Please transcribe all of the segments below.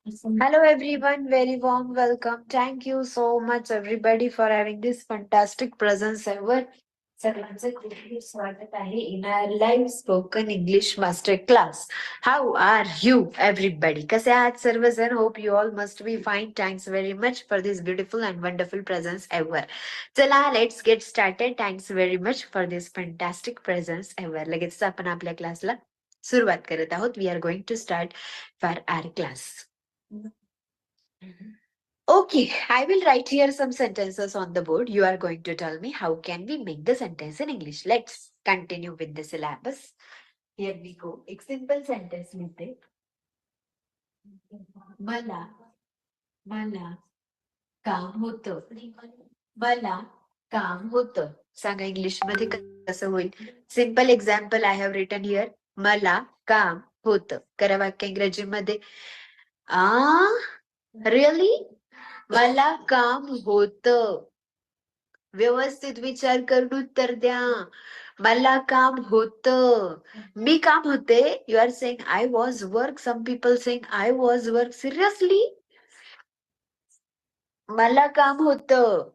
Hello everyone, very warm welcome. Thank you so much everybody for having this fantastic presence ever. सर्वांचे खूप खूप स्वागत आहे in our live spoken English master class. How are you everybody? कसे आहात सर्वजण? Hope you all must be fine. Thanks very much for this beautiful and wonderful presence ever. चला let's get started. Thanks very much for this fantastic presence ever. लगेच आपण आपल्या क्लासला सुरुवात करत आहोत. We are going to start for our class. Okay, I will write here some sentences on the board. You are going to tell me how can we make the sentence in English. Let's continue with the syllabus. Here we go. एक simple sentence लिहिते. मला मला काम होतं. मला काम होतं. सांगा इंग्लिश मध्ये कसं होईल. Simple example I have written here. मला काम होतं. करा वाक्य इंग्रजीमध्ये. रिअली मला काम होतं. व्यवस्थित विचार करून उत्तर द्या. मला काम होतं. मी काम होते. You are saying I was work. Some people saying I was work. Seriously मला काम होतं.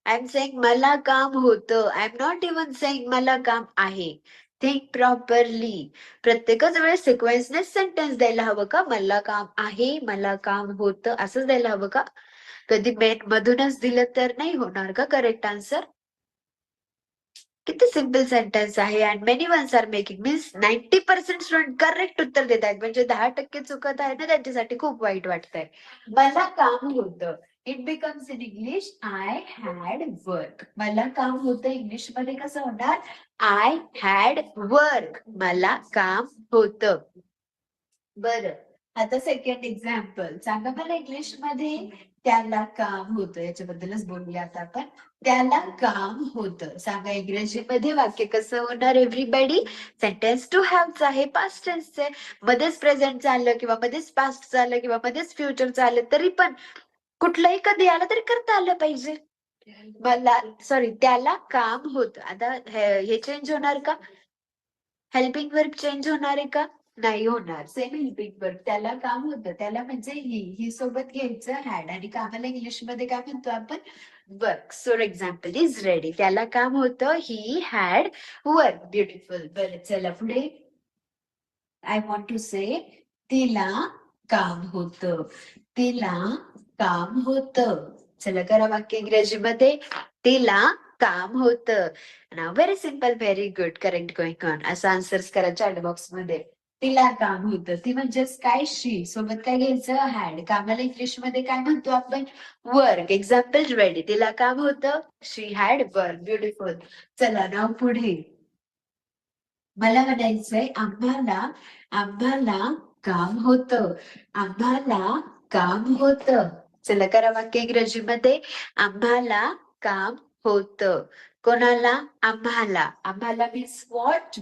आय एम सेइंग मला काम होतं. I am not even saying मला काम आहे. Think properly. प्रत्येकच वेळेस सिक्वेन्सने सेंटेन्स द्यायला हवं का? मला काम आहे, मला काम होतं असंच द्यायला हवं का? कधी मेन मधूनच दिलं तर नाही होणार का करेक्ट आन्सर? किती सिंपल सेंटेन्स आहे. And many ones are making means 90% student correct उत्तर देत आहेत. म्हणजे 10% चुकत आहे ना, त्यांच्यासाठी खूप वाईट वाटतंय. मला काम होतं. It becomes in English I had work. मला काम होतं इंग्लिश मध्ये कसं होणार? I had work. मला काम होतं. बरं, आता सेकंड एक्झाम्पल सांगा मला इंग्लिश मध्ये. त्याला काम होतं. याच्याबद्दलच बोलूया आता आपण. त्याला काम होतं. सांगा इंग्रजीमध्ये वाक्य कसं होणार एव्हरीबडी? सेंटेन्स टू हॅव्हच आहे, पास्ट टेन्सचे. मध्येच प्रेझेंट झालं किंवा मध्येच पास्ट झालं किंवा मध्येच फ्युचर झालं तरी पण कुठलंही कधी आलं तरी करता आलं पाहिजे. मला सॉरी त्याला काम होतं. आता हे चेंज होणार का? हेल्पिंग वर्ब चेंज होणार आहे का? नाही होणार. Same helping verb. त्याला काम होतं. त्याला म्हणजे ही सोबत घ्यायचं हॅड. आणि कामाला इंग्लिश मध्ये काय म्हणतो आपण? Work. So example is ready. त्याला काम होतं. He had work. ब्युटिफुल. बरं चला पुढे. आय वॉन्ट टू से तिला काम होतं. तिला काम होतं. चला करा वाक्य इंग्रजीमध्ये. तिला काम होतं. Now very simple, very good, correct going on. असं आन्सर्स करा चॅट बॉक्स मध्ये. तिला काम होतं. ती म्हणजेच काय? शी. सोबत काय घ्यायचं? हॅड. कामाला इंग्लिश मध्ये काय म्हणतो आपण? वर्क. Example ready. तिला काम होतं. She had work. ब्युटिफुल. चला नाव पुढे. मला म्हणायचंय आम्हाला काम होतं. आम्हाला काम होतं. चला करा वाक्य इंग्रजीमध्ये. आम्हाला काम होतं. कोणाला? आम्हाला. आम्हाला मीन्स व्हॉट?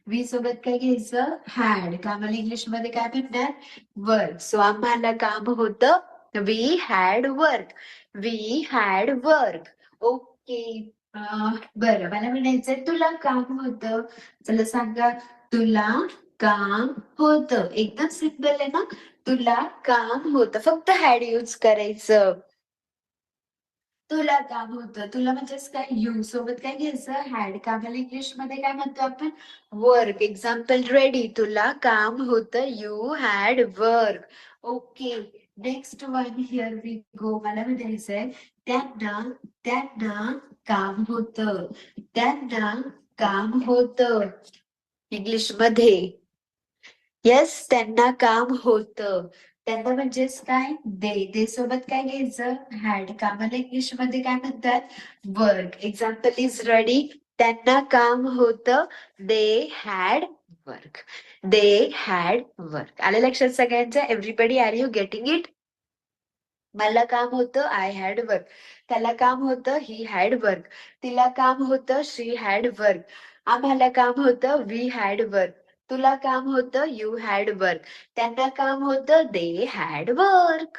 वी सोबत काय घ्यायचं? हॅड. कामाला इंग्लिश मध्ये काय म्हणणार? वर्क. सो आम्हाला काम होतं. We had work. We had work. Okay. बरं, मला म्हणायचंय तुला काम होतं. चला सांगा. तुला काम होतं. एकदम सिंपल आहे ना. तुला काम होतं. फक्त हॅड यूज करायचं. तुला काम होतं. तुला म्हणजेच काय? यू सोबत काय घ्यायचं? हॅड. कामाला इंग्लिश मध्ये काय म्हणतो आपण? वर्क. Example ready. तुला काम होतं. You had work. Okay. Next one here we go. मला म्हणायचंय त्यांना काम होतं. त्यांना काम होतं. इंग्लिश मध्ये. येस, त्यांना काम होतं. त्यांना म्हणजेच काय? दे सोबत काय घ्यायचं? हॅड. कामाला इंग्लिश मध्ये काय म्हणतात? वर्क. Example is ready. त्यांना काम होतं. They had work. They had work. आलं लक्षात सगळ्यांच्या? Everybody, are you getting it? मला काम होतं. I had work. त्याला काम होतं. He had work. तिला काम होतं. She had work. आम्हाला काम होतं. We had work. तुला काम होतं. You had work. त्यांना काम होतं. They had work.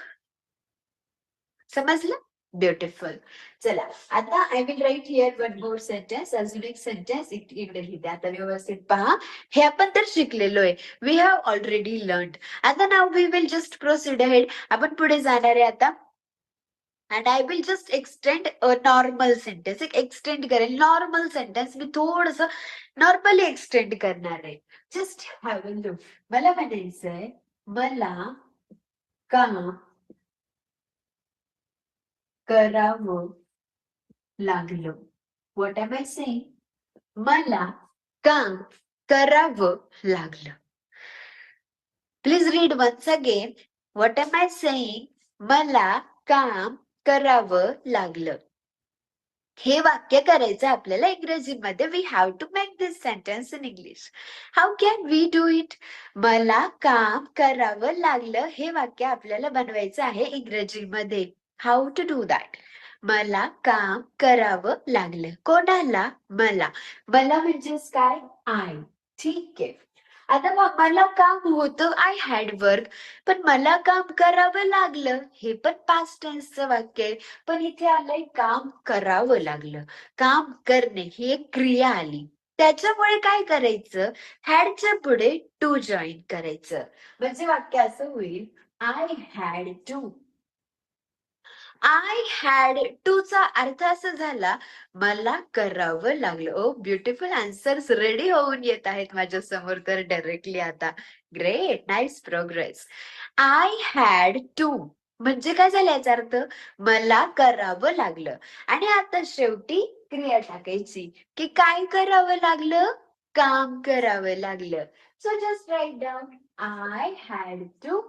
समजलं? ब्युटिफुल. चला आता I will write here one more sentence. अजून एक सेंटेन्स इकडे लिहिते. आता व्यवस्थित पहा. हे आपण तर शिकलेलो आहे. We have already learn. आता now we will just proceed head. आपण पुढे जाणार आहे आता. And I will just extend a normal sentence. एक एक्सटेंड करेल नॉर्मल सेंटेन्स. मी थोडस नॉर्मली एक्सटेंड करणार आहे. Just have a look. मला म्हणायचंय मला काम करावं लागलं. What am I saying? मला काम करावं लागलं. Please read once again. What am I saying? मला काम करावं लागलं. हे वाक्य करायचं आपल्याला इंग्रजीमध्ये. We have to make this sentence in English. How can we do it? मला काम करावं लागलं हे वाक्य आपल्याला बनवायचं आहे इंग्रजीमध्ये. How to do that? मला काम करावं लागलं. कोणाला? मला. मला म्हणजेच काय? आय. ठीक आहे. आता मला काम होतं. I had work. पण मला काम करावं लागलं हे पण पास्ट टेन्सचं वाक्य आहे. पण इथे आलंय काम करावं लागलं. काम करणे ही एक क्रिया आली. त्याच्यामुळे काय करायचं? हॅडच्या पुढे टू जॉईन करायचं. म्हणजे वाक्य असं होईल I had to. I had to चा अर्थ असा झाला मला करावं लागलं. ओ ब्युटिफुल. आन्सर्स रेडी होऊन येत आहेत माझ्या समोर तर डायरेक्टली आता. Great. Nice progress. I had to म्हणजे काय झालं याचा अर्थ? मला करावं लागलं. आणि आता शेवटी क्रिया टाकायची की काय करावं लागलं? काम करावं लागलं. So just write down I had to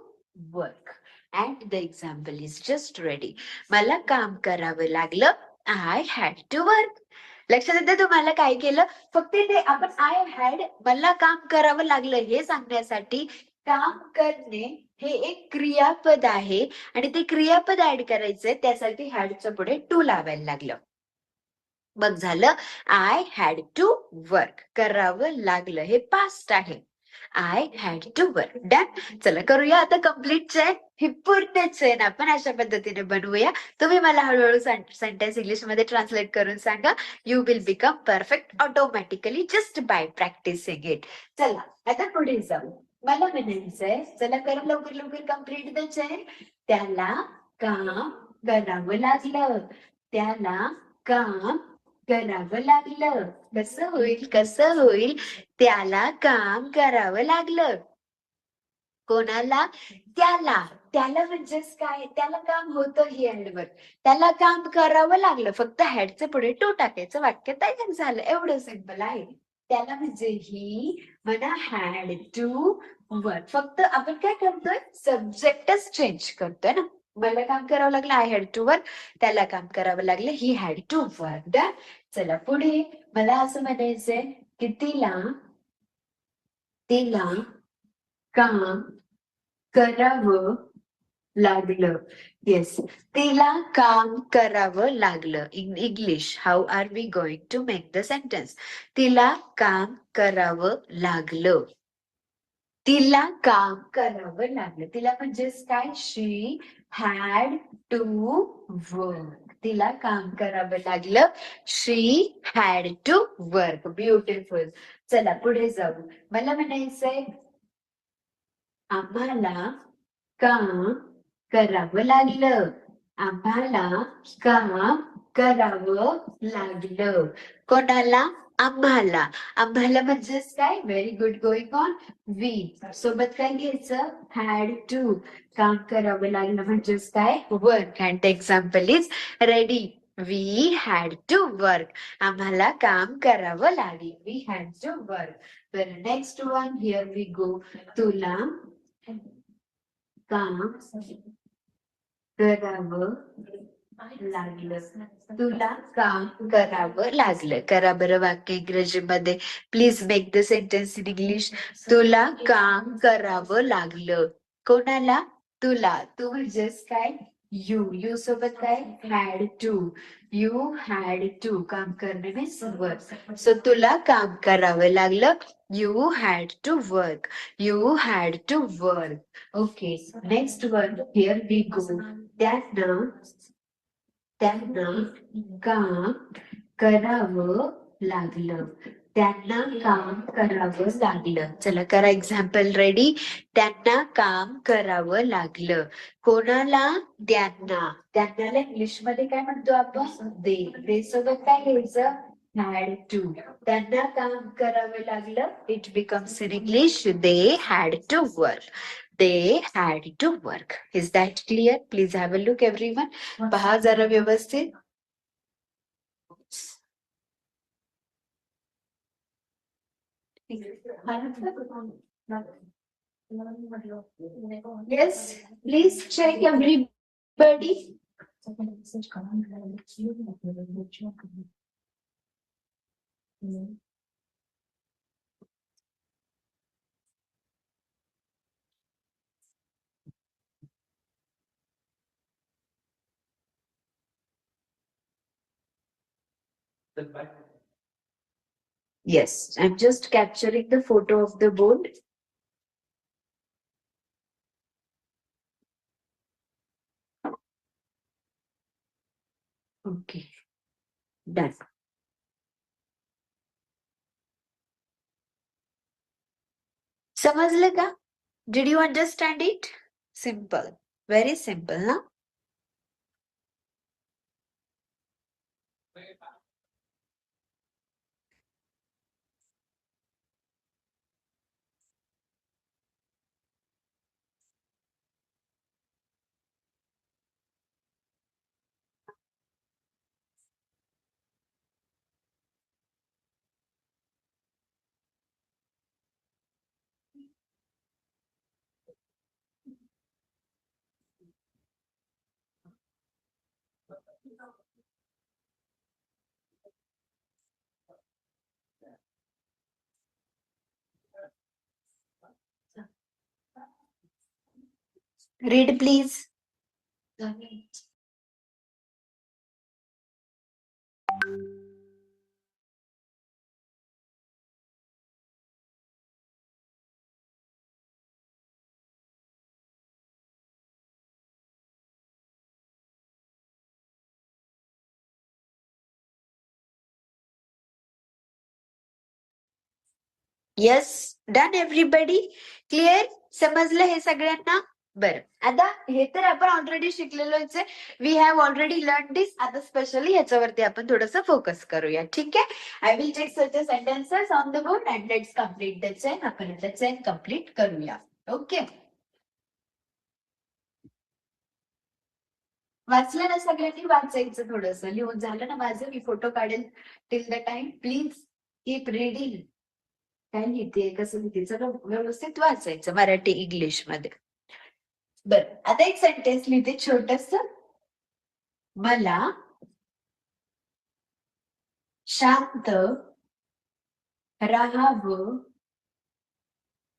work. And the example is just ready. मला काम करावं लागलं. I had to work. लक्षात येते तुम्हाला काय केलं? फक्त ते आपण आय हॅड मला काम करावं लागलं हे सांगण्यासाठी काम करणे हे एक क्रियापद आहे आणि ते क्रियापद ऍड करायचंय त्यासाठी हॅडच्या पुढे टू लावायला लागलं. मग झालं आय हॅड टू वर्क. करावं लागलं हे पास्ट आहे. I had to work. Done. चला करूया आता कम्प्लीट चेन. ही पूर्ण चेन आपण अशा पद्धतीने बनवूया. तुम्ही मला हळूहळू सेंटेन्स इंग्लिश मध्ये ट्रान्सलेट करून सांगा. You will become perfect automatically just by practicing it. चला आता पुढे जाऊ. मला म्हणायचंय चला करा लवकर लवकर कम्प्लीट द चेन. त्याला काम करावं लागलं. त्याला काम करावं लागलं. कसं होईल? कसं होईल? त्याला काम करावं लागलं. कोणाला? त्याला. त्याला म्हणजेच काय? त्याला काम होतं ही हॅडवर. त्याला काम करावं लागलं. फक्त हॅडचं पुढे टू टाकायचं. वाक्य तयार झालं. एवढं सिंपल आहे. त्याला म्हणजे ही म्हणा हॅड टू वर्क. फक्त आपण काय करतोय? सब्जेक्टच चेंज करतोय ना. मला काम करावं लागलं. I had to work. त्याला काम करावं लागलं. He had to work. Done. चला पुढे मला असं म्हणायचंय की तिला काम करावं लागलं. येस. तिला काम करावं लागलं. In English how are we going to make the sentence? तिला काम करावं लागलं. तिला काम करावं लागलं. तिला म्हणजेच काय? She had to work. तिला काम करावं लागलं. शी हॅड टू वर्क. ब्युटिफुल. चला पुढे जाऊ. मला म्हणायचंय आम्हाला काम करावं लागलं. आम्हाला काम करावं लागलं. कोणाला? आम्हाला. आम्हाला म्हणजेच काय? Very good. Going on. We सोबत काय घ्यायचं? Had to. काम करावं लागलं म्हणजेच काय? Work. And the example is ready. We had to work. आम्हाला काम करावं लागलं. We had to work. तर next one here we go. तुला काम करावं लागलं. तुला काम करावं लागलं. करा बरं वाक्य इंग्रजीमध्ये. Please make the sentence in English. तुला काम करावं लागलं. कोणाला? तुला. तू म्हणजेच काय? यू सोबत काय? Had to. You had to. काम करणे मीन्स वर्क. सो तुला काम करावं लागलं. You had to work. You had to work. Okay. Next one here we go. त्यांना त्यांना काम करावं लागलं. त्यांना काम करावं लागलं. चला करा एक्झाम्पल रेडी. त्यांना काम करावं लागलं. कोणाला? त्यांना. त्यांनाला इंग्लिश मध्ये काय म्हणतो आपण? दे सोबत काय घ्यायचं? Had to. त्यांना काम करावं लागलं. It becomes in English they had to work. They had to work. Is that clear? Please have a look, everyone. पहा जरा व्यवस्थित. Yes, please check everybody. Yes, I'm just capturing the photo of the board. Okay, done. समजलं का? Did you understand it? Simple, very simple, ना? Read, please. Yes, done everybody. Clear? समजलं हे सगळ्यांना? बरं, आता हे तर आपण ऑलरेडी शिकलेलोच आहे. We have already learn this. आता स्पेशली ह्याच्यावरती आपण थोडस फोकस करूया. ठीक आहे? I will take such sentences on the board and let's complete the chain. आपण आता चेन कम्प्लीट करूया. ओके, वाचलं ना सगळ्यांनी? वाचायचं थोडस. लिहून झालं ना माझं? मी फोटो काढेल till the time. Please keep reading. काय लिहिते, कसं लिहिते, सगळं व्यवस्थित वाचायचं मराठी इंग्लिश मध्ये. बर, आता एक सेंटेन्स लिहिते छोटस. मला शांत राहावं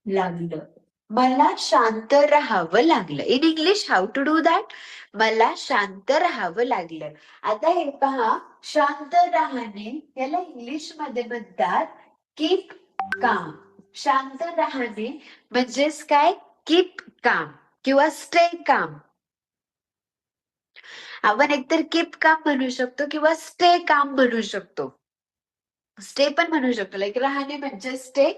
लागलं. मला शांत राहावं लागलं. In English how to do that? मला शांत राहावं लागलं. आता हे पहा, शांत राहणे याला इंग्लिश मध्ये म्हणतात कीप काम. शांत राहणे म्हणजेच काय? कीप काम किंवा स्टे काम. आपण एकतर कीप काम म्हणू शकतो किंवा स्टे काम म्हणू शकतो. स्टे पण म्हणू शकतो. लाईक राहणे म्हणजे स्टे,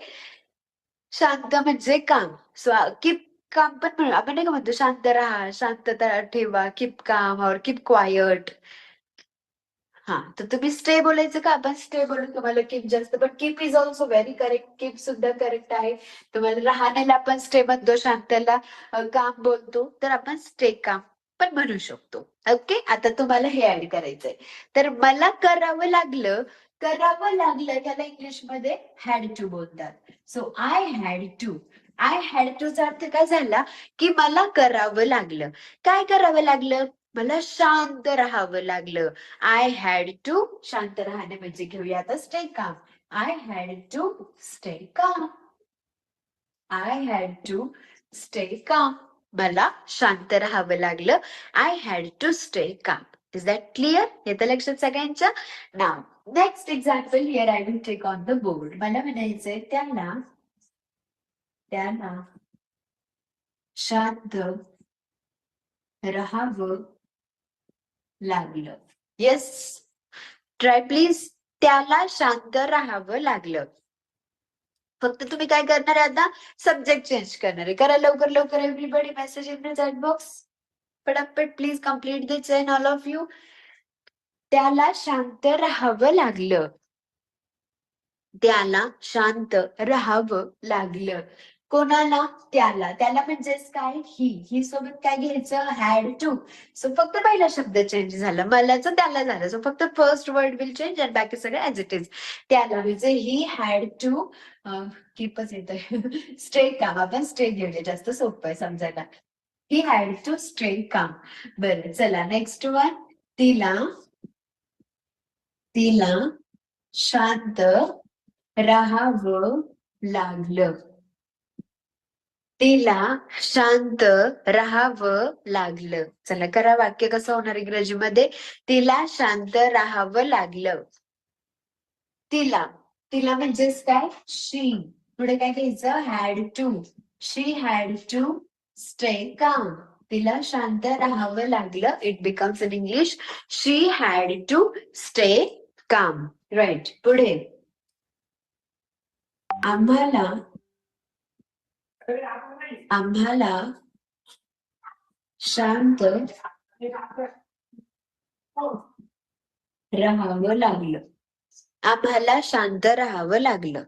शांत म्हणजे काम. सो कीप काम पण म्हणू आपण. नाही का म्हणतो शांत राहा, शांतता ठेवा, कीप काम और कीप क्वायट. हा, तर तुम्ही स्टे बोलायचं का? आपण स्टे बोलून तुम्हाला कीप जास्त, पण keep is also very correct. Keep सुद्धा करेक्ट आहे. तुम्हाला राहण्याला आपण स्टे म्हणतो, शांतला काम बोलतो, तर आपण स्टे काम पण म्हणू शकतो. ओके, आता तुम्हाला हे ऍड करायचंय. तर मला करावं लागलं. करावं लागलं त्याला इंग्लिशमध्ये हॅड टू बोलतात. So I had to. I had टूचा अर्थ काय झाला? की मला करावं लागलं. काय करावं लागलं? मला शांत राहावं लागलं. I had to. शांत राहणे म्हणजे घेऊया आता stay calm. I had to stay calm. I had to stay calm. मला शांत राहावं लागलं. I had to stay calm. Is that clear? येतं लक्षात सगळ्यांच्या? Now next example here I will take on the board. मला म्हणायचंय त्यांना त्यांना शांत राहावं लागलं. Yes, try please. त्याला शांत राहावं लागलं. फक्त तुम्ही काय करणार आहे आता? सब्जेक्ट चेंज करणार आहे. करा लवकर लवकर everybody, message in the chat box. पटापट please complete this in all of you. त्याला शांत राहावं लागलं. त्याला शांत राहावं लागलं. कोणाला? त्याला. त्याला म्हणजेच काय? ही सोबत काय घ्यायचं? Had to. सो फक्त पहिला शब्द चेंज झाला. मलाच त्याला झालं. सो फक्त फर्स्ट वर्ड विल चेंज आणि बाकी सगळं ऍज इट इज. त्याला म्हणजे ही हॅड टू कीपच येतोय स्टे काम. आपण स्टे घेऊया, जास्त सोपं आहे समजायला. ही हॅड टू स्टे काम. बरं चला नेक्स्ट वन. तिला तिला शांत राहावं लागलं. तिला शांत राहावं लागलं. चला करा, वाक्य कसं होणार इंग्रजीमध्ये? तिला शांत राहावं लागलं. तिला. तिला म्हणजेच काय? शी. पुढे काय घ्यायचं? Had to. She had to stay calm. तिला शांत राहावं लागलं. It becomes in English she had to stay calm. Right. पुढे आम्हाला आम्हाला शांत राहावं लागलं. आम्हाला शांत राहावं लागलं.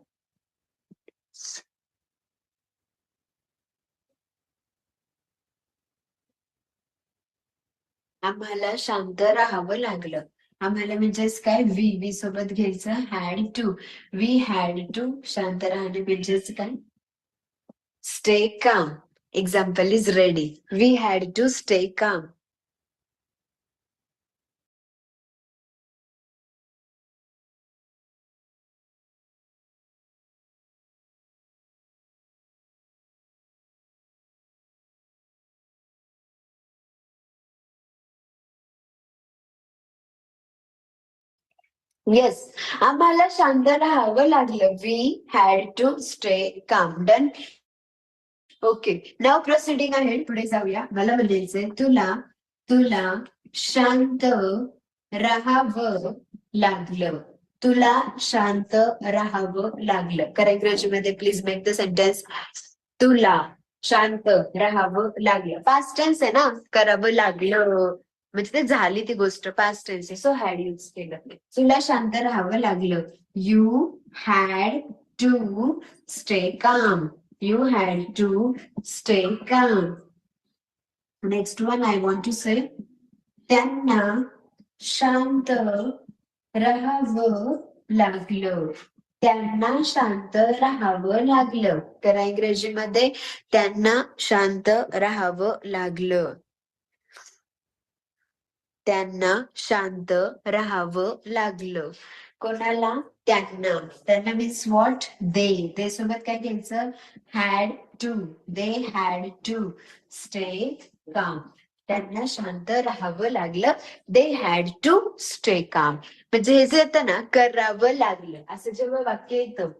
आम्हाला शांत राहावं लागलं. आम्हाला म्हणजेच काय? वी सोबत घ्यायचं had to. We had to. शांत राहणे म्हणजेच काय? Stay calm. Example is ready. We had to stay calm. Yes, आम्हाला शांत राहावं लागलं. We had to stay calm. Done. Okay, now proceeding आहे. पुढे जाऊया. मला म्हणायचंय तुला तुला शांत राहावं लागलं. तुला शांत राहावं लागलं. करा इंग्रजीमध्ये प्लीज मेक द सेंटेन्स. तुला शांत राहावं लागलं. पास्ट टेन्स आहे ना, करावं लागलं म्हणजे ते झाली ती गोष्ट. पास्ट टेन्स आहे, सो हॅड यूज केलं. तुला शांत राहावं लागलं. You had to stay calm. You had to stay calm. Next one I want to say. त्यांना शांत राहावं लागलं. त्यांना शांत राहावं लागलं. करा इंग्रजीमध्ये. त्यांना शांत राहावं लागलं. त्यांना शांत राहावं लागलं. कोणाला? त्यांना. त्यांना मीन्स व्हॉट? दे सोबत काय घ्यायचं? Had to. They had to stay calm. त्यांना शांत राहावं लागलं. दे हॅड टू स्टे काम. म्हणजे हे जे येतं ना, करावं लागलं असं जेव्हा वाक्य येतं,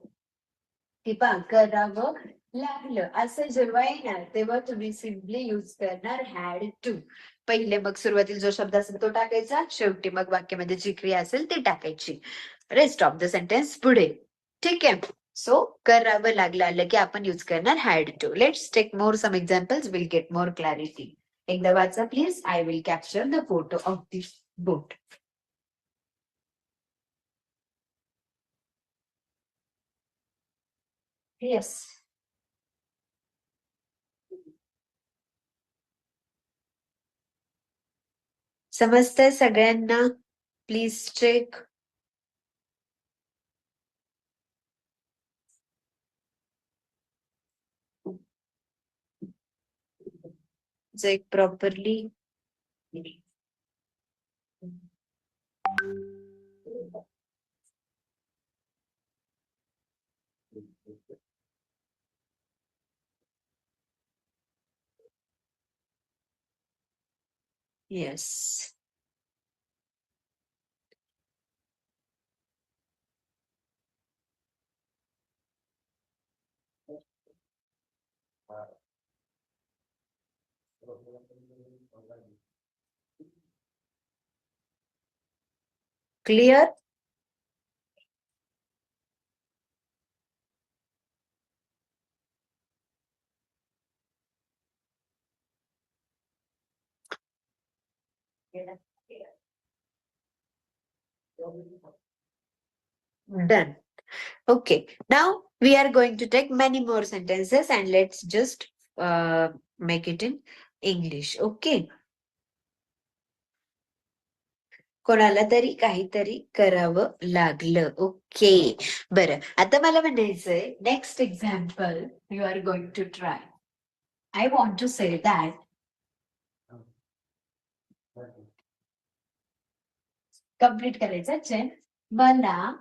की पहा करावं लागलं असं जेव्हा येणार, तेव्हा तुम्ही सिम्पली युज करणार हॅड टू. पहिले मग सुरुवातीला जो शब्द असेल तो टाकायचा, शेवटी मग वाक्यामध्ये जी क्रिया असेल ती टाकायची. रेस्ट ऑफ द सेंटेन्स पुढे. ठीक आहे. सो करावं लागलं आलं की आपण युज करणार had to. Let's take more some examples, will get more clarity. एकदा वाचा please. I will capture the photo of this board. Yes. समजतंय सगळ्यांना? Please check. Check properly. Yes. Clear? Done. Okay. Now we are going to take many more sentences and let's just make it in English. Okay. कोणाला तरी काहीतरी करावं लागलं. Okay. बरं. आता मला म्हणायचंय next example you are going to try. I want to say that complete करायचं चेन. मला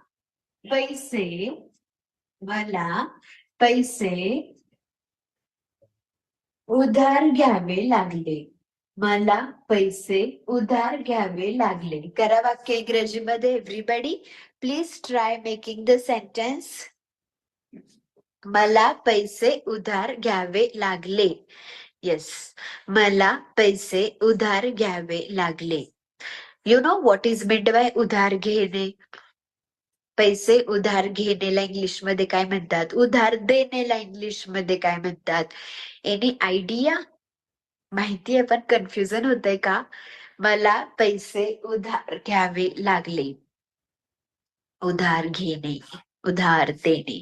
पैसे उधार घ्यावे लागले. मला पैसे उधार घ्यावे लागले. करा वाक्य इंग्रजीमध्ये. Everybody please try making the sentence. मला पैसे उधार घ्यावे लागले. येस, मला पैसे उधार घ्यावे लागले. You know what is meant by उधार घेणे? पैसे उधार घेणेला इंग्लिश मध्ये काय म्हणतात? उधार देणेला इंग्लिश मध्ये काय म्हणतात? Any idea? माहितीये पण कन्फ्युजन होतंय का? मला पैसे उधार घ्यावे लागले. उधार घेणे, उधार देणे,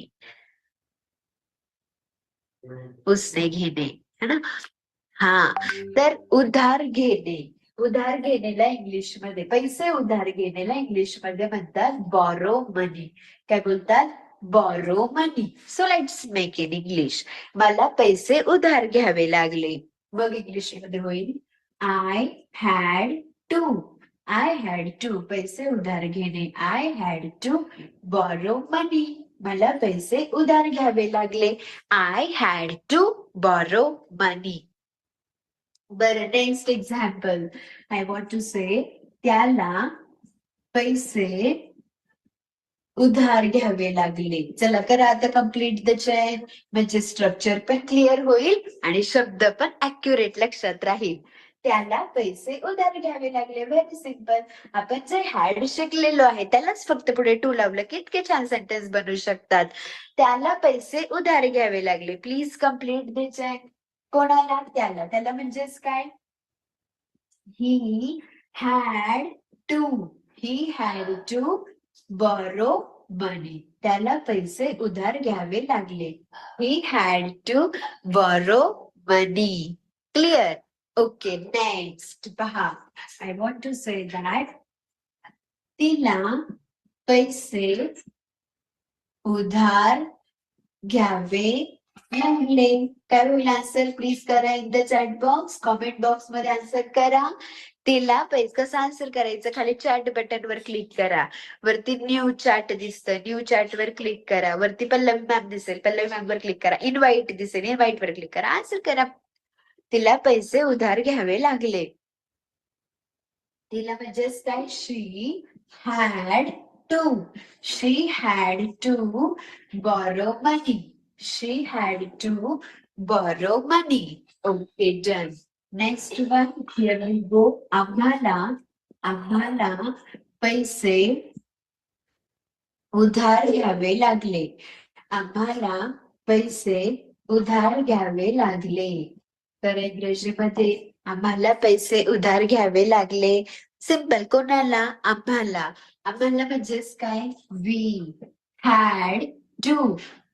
उसने घेणे, है ना? हा, तर उधार घेणेला इंग्लिश मध्ये, पैसे उधार घेणेला इंग्लिश मध्ये म्हणतात बॉरो मनी. काय बोलतात? Borrow money. So let's make in English. मला पैसे उधार घ्यावे लागले. मग इंग्लिश मध्ये होईल आय हॅड टू. पैसे उधार घेणे. I had to borrow money. मला पैसे उधार घ्यावे लागले. I had to borrow money. बरं, next example I want to say त्याला पैसे उधार घ्यावे लागले. चला करा आता कम्प्लीट द चेन. म्हणजे स्ट्रक्चर पण क्लिअर होईल आणि शब्द पण ऍक्युरेट लक्षात राहील. त्याला पैसे उधार घ्यावे लागले. Very simple. आपण जे हॅड शिकलेलो आहे त्यालाच फक्त पुढे टू लावलं की इतके छान सेंटेन्स बनवू शकतात. त्याला पैसे उधार घ्यावे लागले. Please complete the chain. कोणाला? त्याला म्हणजेच काय? He had to borrow money. त्याला पैसे उधार घ्यावे लागले. He had to borrow money. Clear? Okay. Next पहा. I want to say that तिला पैसे उधार घ्यावे लागले. काय होईल आन्सर? प्लीज करा in the chat box. Comment box मध्ये आन्सर करा. तिला पैसे कसं आन्सर करायचं? खाली चॅट बटन वर क्लिक करा. वरती न्यू चॅट दिसतं. न्यू चॅट वर क्लिक करा. वरती पल्लवी मॅम दिसेल. पल्लवी मॅम वर क्लिक करा. इनवाईट दिसेल. इनवाईट वर क्लिक करा. आन्सर करा. तिला पैसे उधार घ्यावे लागले. तिला म्हणजेच काय? She had to borrow money. She had to borrow money. Okay, done. Next one, here we go. आम्हाला पैसे उधार घ्यावे लागले. आम्हाला पैसे उधार घ्यावे लागले. तर इंग्रजीमध्ये आम्हाला पैसे उधार घ्यावे लागले. सिंपल. कोणाला? आम्हाला. आम्हाला म्हणजेच काय?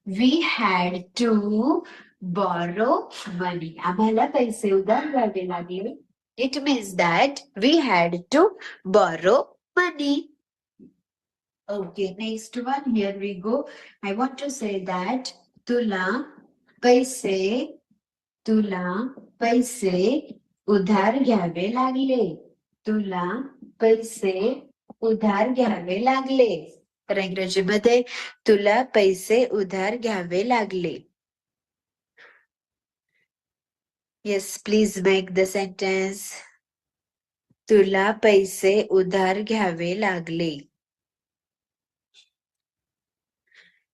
We had to borrow money. आम्हाला पैसे उधार घ्यावे लागले. It means that we had to borrow money. Okay, next one. Here we go. I want to say that तुला पैसे उधार घ्यावे लागले. तुला पैसे उधार घ्यावे लागले. तर इंग्रजीमध्ये तुला पैसे उधार घ्यावे लागले. Yes, please make the sentence. तुला पैसे उधार घ्यावे लागले.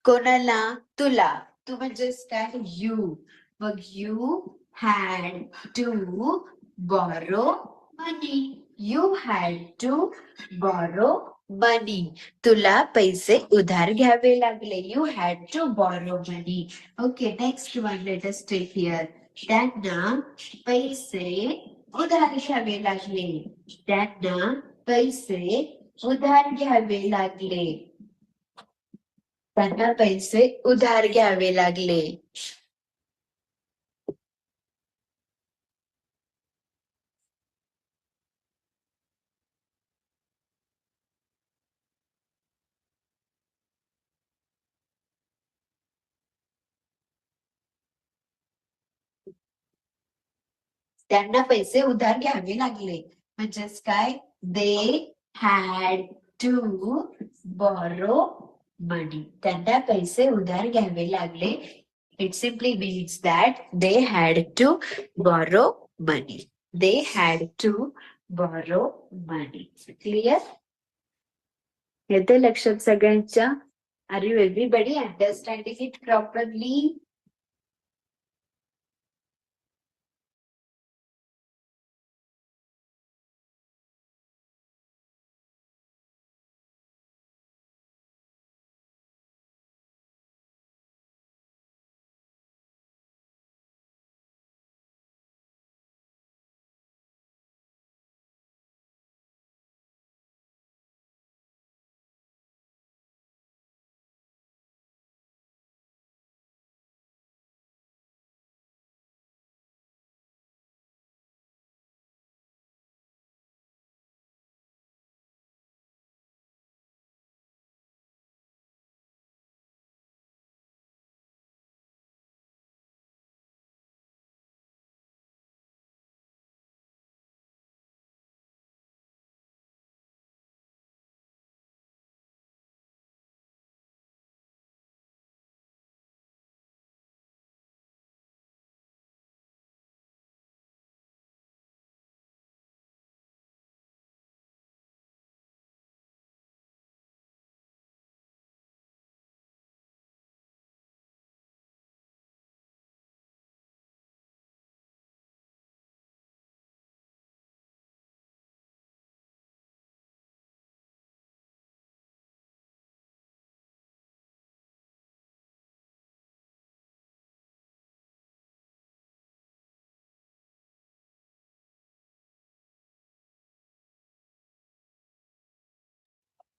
कोणाला? तुला. तू म्हणजेच काय? यू. मग you had to borrow money. You had to borrow money, तुला पैसे उधार घ्यावे लागले. You had to borrow money. Okay, next one, let us take here. त्यांना पैसे उधार घ्यावे लागले. त्यांना पैसे उधार घ्यावे लागले. त्यांना पैसे उधार घ्यावे लागले. त्यांना पैसे उधार घ्यावे लागले. म्हणजेच काय? They had to borrow money. त्यांना पैसे उधार घ्यावे लागले. It simply means that they had to borrow money. They had to borrow money. Clear? येते लक्षात सगळ्यांच्या? Are you everybody understanding it properly?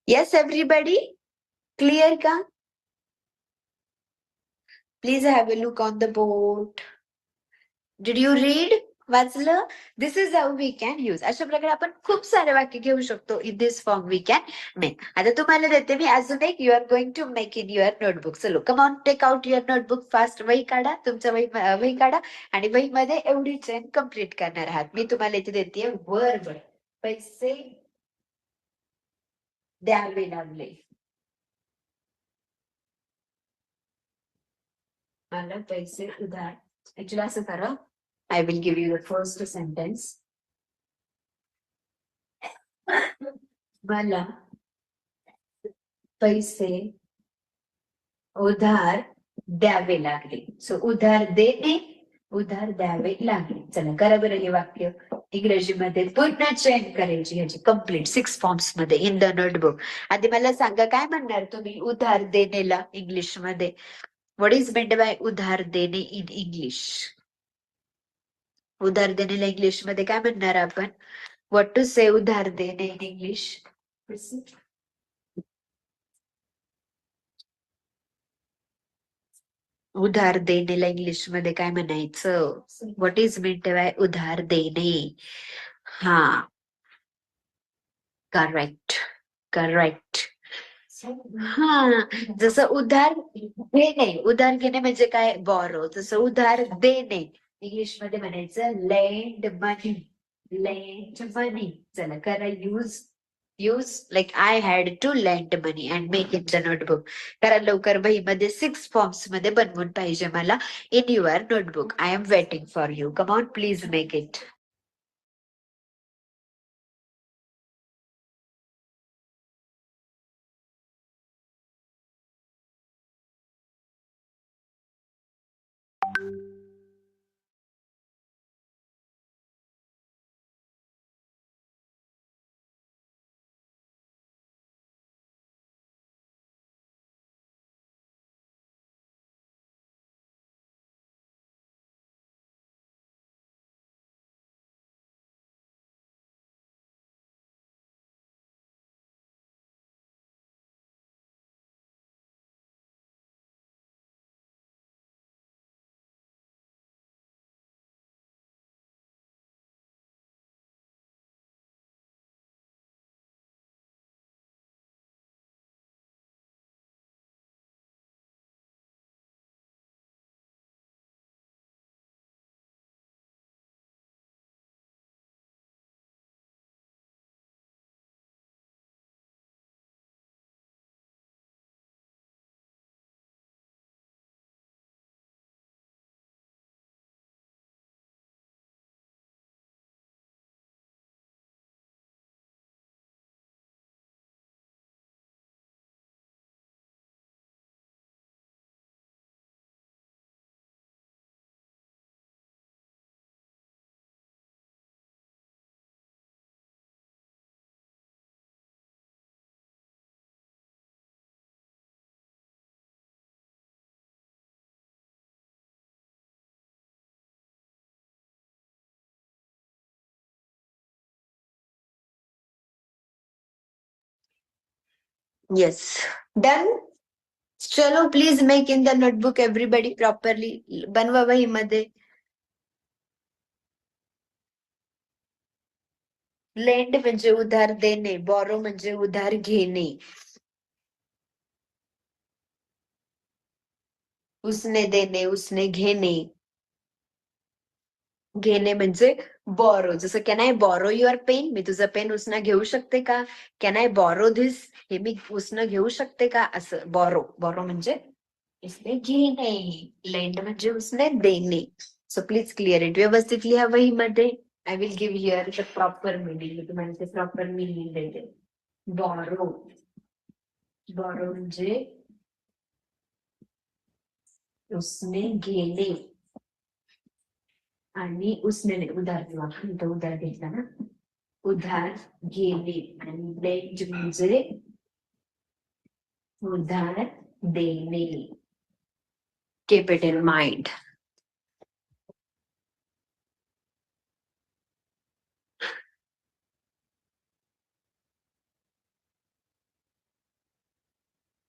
Yes, everybody? Clear का? Please have a look on the board. Did you read? वाचलं? This is how we can use. अशा प्रकारे आपण खूप सारे वाक्य घेऊ शकतो. In this form we can make. आता तुम्हाला देते मी अजून एक. You are going to make in your notebook. चलो, come on, take out your notebook fast. वही काढा, तुमचं वही काढा आणि वहीमध्ये एवढी चेन कम्प्लीट करणार आहात. मी तुम्हाला इथे देते वर्ब. पैसे द्यावे लागले. मला पैसे उधार. ऍक्च्युली असं करा. I will give you the first sentence. मला पैसे उधार द्यावे लागले. सो उधार देणे, उधार द्यावे लागले. चला करा बरं हे वाक्य इंग्रजीमध्ये पूर्ण चेंज करायची ह्याची कम्प्लीट 6 फॉर्म्स मध्ये इन द नोटबुक. आधी मला सांगा काय म्हणणार तुम्ही उधार देणेला इंग्लिश मध्ये? व्हॉट इज मेंट बाय उधार देणे इन इंग्लिश? उधार देणेला इंग्लिश मध्ये काय म्हणणार आपण? व्हॉट टू से उधार देणे इन इंग्लिश? उधार देणेला इंग्लिश मध्ये काय म्हणायचं? व्हॉट इज मेंट बाय उधार देणे? हा, करेक्ट, करेक्ट. हा, जसं उधार घेणे, उधार घेणे म्हणजे काय? बॉरो. जसं उधार देणे इंग्लिश मध्ये म्हणायचं लेंड मनी. Land money. चला करा use. Use like I had to lend money and make in the notebook. करा लवकर. वहीमध्ये 6 फॉर्म्स मध्ये बनवून पाहिजे मला in your notebook. I am waiting for you. Come on, please make it. Yes done. चलो please make in the notebook everybody properly. बनवा वहीमध्ये. लेंड म्हणजे उधार देणे, बॉरो म्हणजे उधार घेणे. उसने देणे, उसने घेणे. घेणे म्हणजे बॉरो. जसं can I borrow your pen, मी तुझं पेन उसनं घेऊ शकते का? कॅन आय बॉरो धिस, हे मी उसनं घेऊ शकते का? असं बॉरो. बॉरो म्हणजे उसने घेणे, लेंड म्हणजे उसने देणे. So please clear it. व्यवस्थित लिहा वहीमध्ये. I will give here the proper meaning. मी तुम्हाला ते प्रॉपर मिनिंग देते. बॉरो, बॉरो म्हणजे उसने घेणे आणि उसने नाही, उधार किंवा इथं उधार घेतला ना, उधार घेणे. आणि लेंड म्हणजे उधार देणे. Keep it in mind.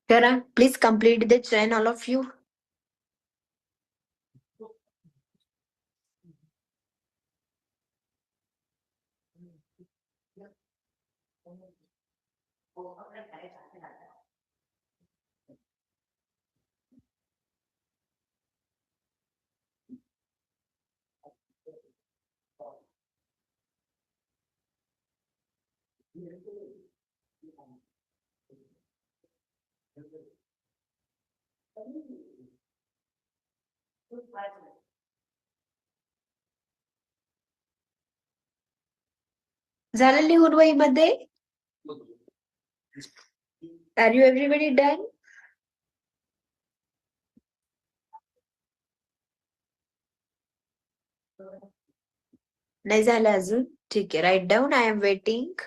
करा please complete the chain all of you. झालं लिहून वहीमध्ये? Are you everybody done? नाही झालं अजून? ठीक आहे, write down. I am waiting.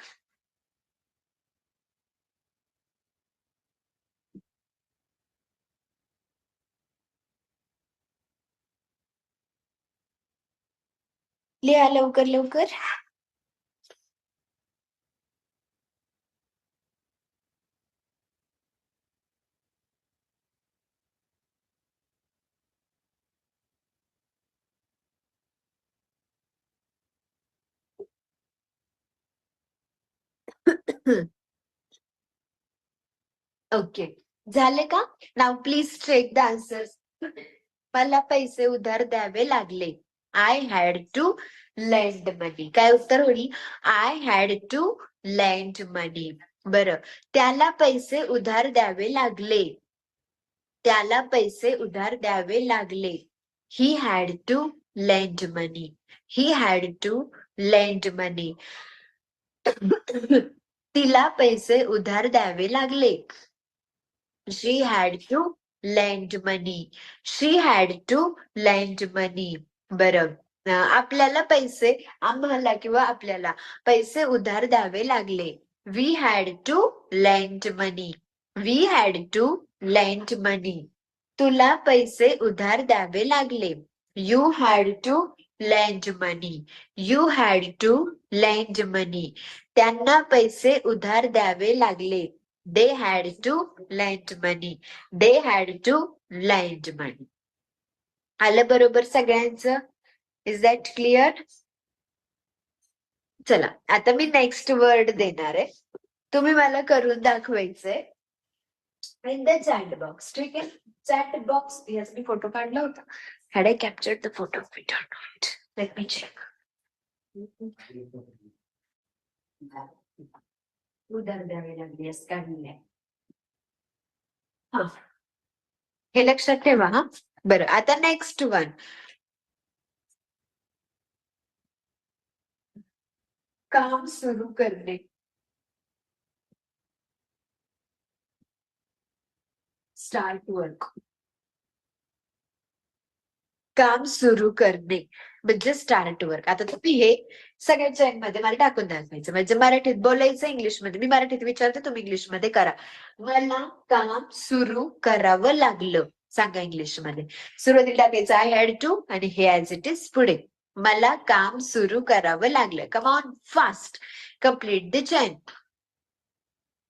लिहा लवकर लवकर. ओके, झाले का? Now please check the answers. मला पैसे उधार द्यावे लागले. I had to lend money. काय उत्तर होईल? I had to lend money. बरं, त्याला पैसे उधार द्यावे लागले. त्याला पैसे उधार द्यावे लागले. He had to lend money. He had to lend money. तिला पैसे उधार द्यावे लागले. She had to lend money. She had to lend money. बरं, आपल्याला पैसे, आम्हाला किंवा आपल्याला पैसे उधार द्यावे लागले. We had to lend money. We had to lend money. तुला पैसे उधार द्यावे लागले. You had to lend money. You had to lend money. त्यांना पैसे उधार द्यावे लागले. They had to lend money. They had to lend money. आलं बरोबर सगळ्यांचं? Is that clear? चला, आता मी नेक्स्ट वर्ड देणार आहे. तुम्ही मला करून दाखवायचंय इन द चॅट बॉक्स. ठीक आहे, चॅट बॉक्स. यस, मी फोटो काढला होता. Had I captured the photo? Let me check. उधार द्यावे लागले, यस काढले. हा, हे लक्षात ठेवा. हा, बरं, आता नेक्स्ट वन. काम सुरू करणे. Start work. काम सुरू करणे म्हणजे स्टार्ट वर्क. आता तुम्ही हे सगळ्यांच्या मध्ये मला टाकून दाखवायचं, म्हणजे मराठीत बोलायचं, इंग्लिशमध्ये. मी मराठीत विचारते, तुम्ही इंग्लिशमध्ये करा. मला काम सुरू करावं लागलं. सांगा इंग्लिशमध्ये. सुरुवातीला टाकायचं आय हॅड टू आणि हे ऍज इट इज पुढे. मला काम सुरू करावं लागलं. Come on fast, complete the chain.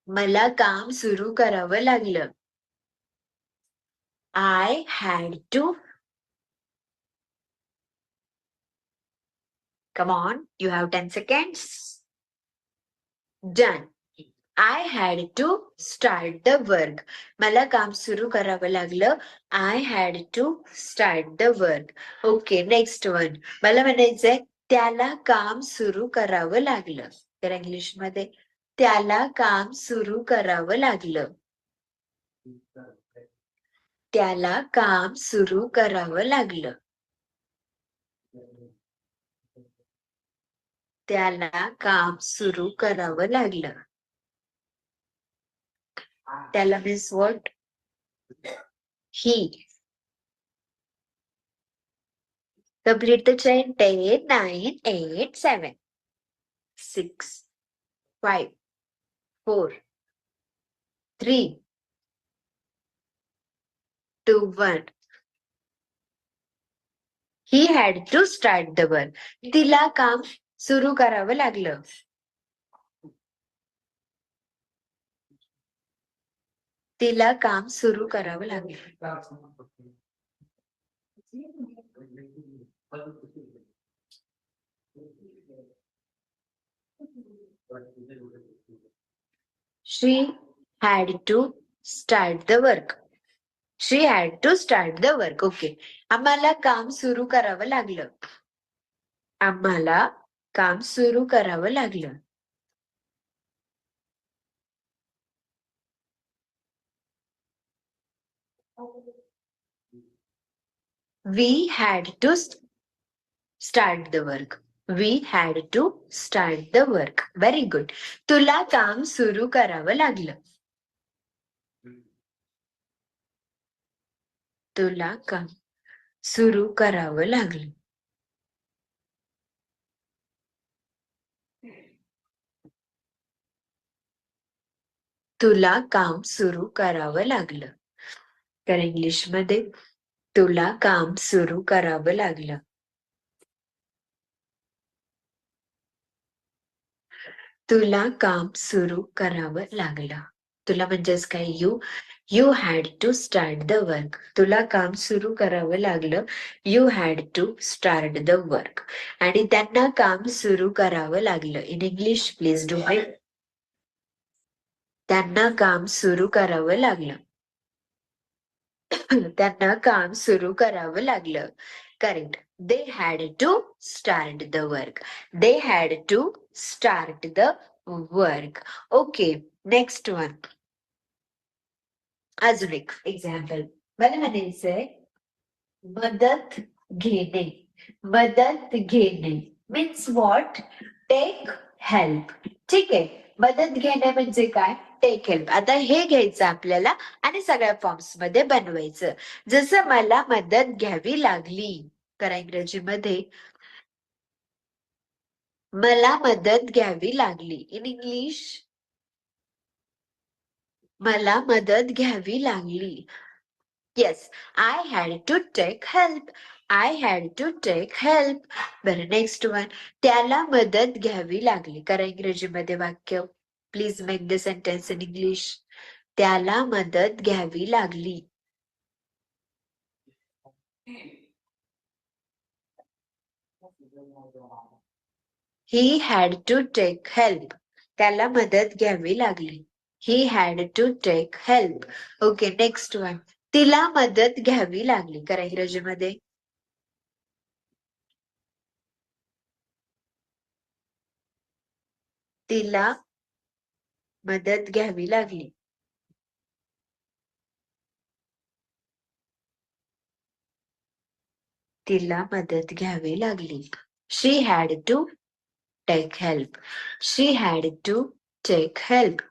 मला काम सुरू करावं लागलं. I had to. Come on, you have 10 seconds. Done. I had to start the work. मला काम सुरू करावं लागलं. I had to start the work. Okay, next one. मला म्हणायचंय त्याला काम सुरू करावं लागलं. तर इंग्लिश मध्ये त्याला काम सुरू करावं लागलं. त्याला काम सुरू करावं लागलं. त्याला काम सुरू करावं लागलं. त्याला means what? He. Complete the chain. 10, 9, 8, 7, 6, 5, 4, 3, 2, 1. He had to start the work. तिला काम सुरू करावं लागलं. तिला काम सुरू करावं लागलं. She had to start the work. She had to start the work. Okay. आम्हाला काम सुरू करावं लागलं. आम्हाला काम सुरू करावं लागलं. We had to start the work. We had to start the work. Very good. तुला काम सुरू करावं लागलं. तुला काम सुरू करावं लागलं. तुला काम सुरू करावं लागलं. तर इंग्लिश मध्ये तुला काम सुरू करावं लागलं. तुला काम सुरू करावं लागलं. तुला म्हणजेच काय you had to start the work. तुला काम सुरू करावं लागलं. You had to start the work. आणि त्यांना काम सुरू करावं लागलं. In English please do it. त्यांना काम सुरू करावं लागलं. त्यांना काम सुरू करावं लागलं. Correct. They had to start the work. They had to start the work. Okay, next one. अजून एक एक्झाम्पल. मला म्हणायचंय मदत घेणे. मदत घेणे मीन्स व्हॉट? Take help. ठीक आहे. मदत घेणे म्हणजे काय? Take help. आता हे घ्यायचं आपल्याला आणि सगळ्या फॉर्म्स मध्ये बनवायचं. जसं मला मदत घ्यावी लागली. करा इंग्रजीमध्ये मला मदत घ्यावी लागली. इन इंग्लिश मला मदत घ्यावी लागली. Yes, I had to take help. I had to take help. बरं, नेक्स्ट वन. त्याला मदत घ्यावी लागली. करा इंग्रजीमध्ये वाक्य. Please make the sentence in English. त्याला मदत घ्यावी लागली. He had to take help. त्याला मदत घ्यावी लागली. He had to take help. Okay, next one. तिला मदत घ्यावी लागली. करा इंग्रजीमध्ये. तिला मदत घ्यावी लागली. तिला मदत घ्यावी लागली. She had to take help. She had to take help.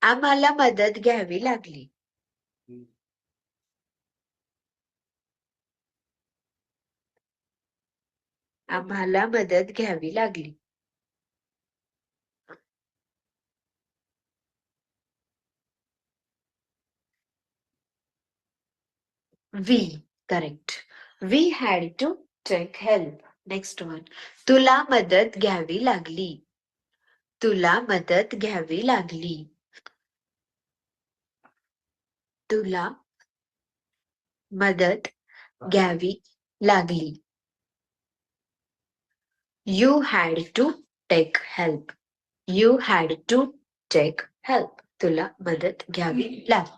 आम्हाला मदत घ्यावी लागली. आम्हाला मदत घ्यावी लागली. We, correct. We had to take help. Next one. तुला मदत घ्यावी लागली. तुला मदत घ्यावी लागली. तुला मदत घ्यावी लागली. You had to take help. You had to take help. तुला मदत घ्यावी लागली.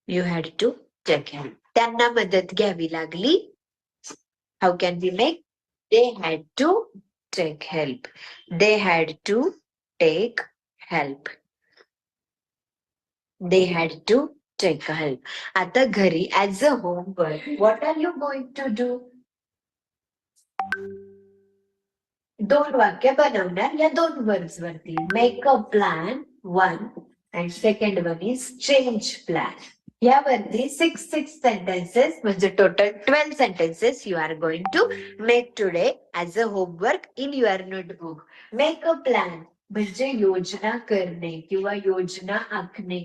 You had to take help. त्यांना मदत घ्यावी लागली. How can we make? They had to take help. They had to take help. They had to take help. आता घरी as a homework, what are you going to do? दोन वाक्य बनवणार या दोन वर्ड्स वरती. Make a plan one and second one is change plan. यावरती 6 sentences म्हणजे total 12 sentences you are going to make today as a homework in your notebook. Make a plan म्हणजे योजना करणे किंवा योजना आखणे.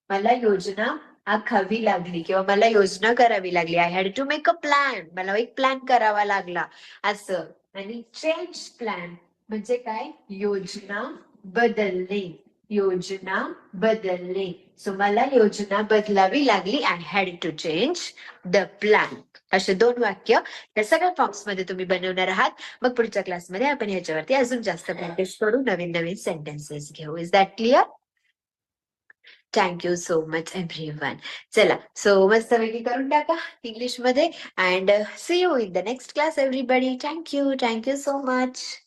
मला योजना आखावी लागली किंवा मला योजना करावी लागली. I had to make a plan. मला एक प्लॅन करावा लागला असं. आणि चेंज प्लॅन म्हणजे काय? योजना बदलणे. योजना बदलणे. सो मला योजना बदलावी लागली. I had to change the plan. असे दोन वाक्य या सगळ्या फॉर्म्स मध्ये तुम्ही बनवणार आहात. मग पुढच्या क्लासमध्ये आपण ह्याच्यावरती अजून जास्त प्रॅक्टिस करू. नवीन नवीन सेंटेन्सेस घेऊ. Is that clear? Thank you so much everyone. चला, सो मस्तपैकी करून टाका इंग्लिश मध्ये. And see you in the next class everybody. Thank you so much.